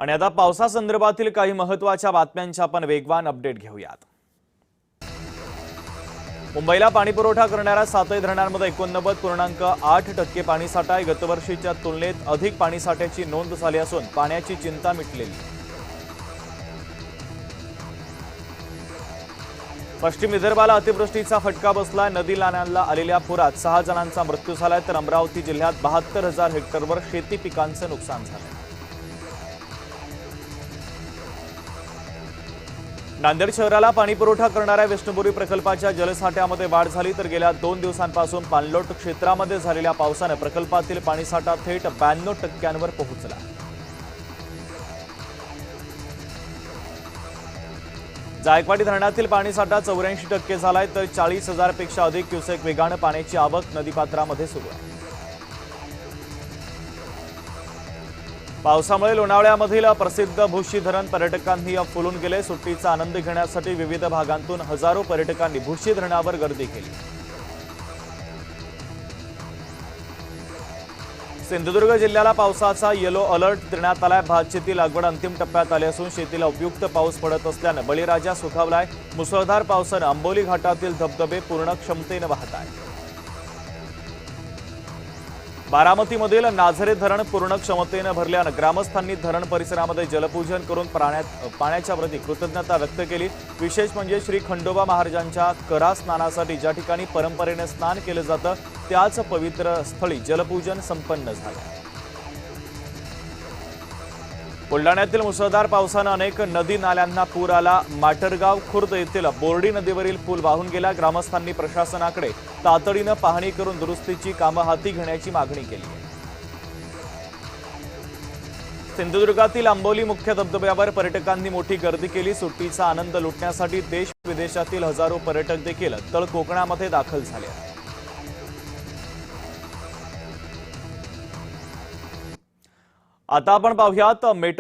आणि आता पावसासंदर्भातील काही महत्त्वाच्या बातम्यांचा आपण वेगवान अपडेट घेऊयात। मुंबईला पाणीपुरवठा करणाऱ्या 7 धरणांमध्ये 89.8% पाणीसाठा आहे। गतवर्षीच्या तुलनेत अधिक पाणीसाठ्याची नोंद झाली असून पाण्याची चिंता मिटलेली आहे। पश्चिम विदर्भाला अतिवृष्टीचा फटका बसला। नदी नाल्यांना आलेल्या पुरात 6 जणांचा मृत्यू झालाय, तर अमरावती जिल्ह्यात 72,000 हेक्टरवर शेती पिकांचे नुकसान झाले। नांदेड शहराला पाणीपुरवठा करणाऱ्या विष्णुपुरी प्रकल्पाच्या जलसाठ्यामध्ये वाढ झाली, तर गेल्या 2 दिवसांपासून पाणलोट क्षेत्रामध्ये झालेल्या पावसाने प्रकल्पातील पाणीसाठा थेट 92% पोहोचला। जायकवाडी धरणातील पाणीसाठा 84% झालाय, तर 40,000 पेक्षा अधिक क्युसेक वेगाने पाण्याची आवक नदीपात्रामध्ये सुरू आहे। पावसामुळे लोणावळ्यामधील प्रसिद्ध भुशी धरण पर्यटकांनी फुलून गेले। सुट्टीचा आनंद घेण्यासाठी विविध भागांतून हजारो पर्यटकांनी भुशी धरणावर गर्दी केली। सिंधुदुर्ग जिल्ह्याला पावसाचा येलो अलर्ट देण्यात आलाय। भातशेती लागवड अंतिम टप्प्यात आली असून शेतीला उपयुक्त पाऊस पडत असल्याने बळीराजा सुखावलाय। मुसळधार पावसाने आंबोली घाटातील धबधबे पूर्ण क्षमतेने वाहत आहेत। बारामतीमधील नाझरे धरण पूर्ण क्षमतेने भरल्याने ग्रामस्थांनी धरण परिसरामध्ये जलपूजन करून पाण्याच्या प्रती कृतज्ञता व्यक्त केली। विशेष म्हणजे श्री खंडोबा महाराजांच्या करा स्नानासाठी ज्या ठिकाणी परंपरेने स्नान केले जातं त्याच पवित्र स्थळी जलपूजन संपन्न झाले। बुलढाण्यातील मुसळधार पावसाने अनेक नदी नाल्यांना पूर आला। माटरगाव खुर्द येथील बोर्डी नदीवरील पूल वाहून गेला। ग्रामस्थांनी प्रशासनाकडे तातडीने पाहणी करून दुरुस्तीची कामे हाती घेण्याची मागणी केली आहे। सिंधुदुर्गातील आंबोली मुख्य धबधब्यावर पर्यटकांनी मोठी गर्दी केली। सुट्टीचा आनंद लुटण्यासाठी देश विदेशातील हजारो पर्यटक देखील तळ कोकणामध्ये दाखल झाले आहेत। आता आपण पाहूयात मेट्रो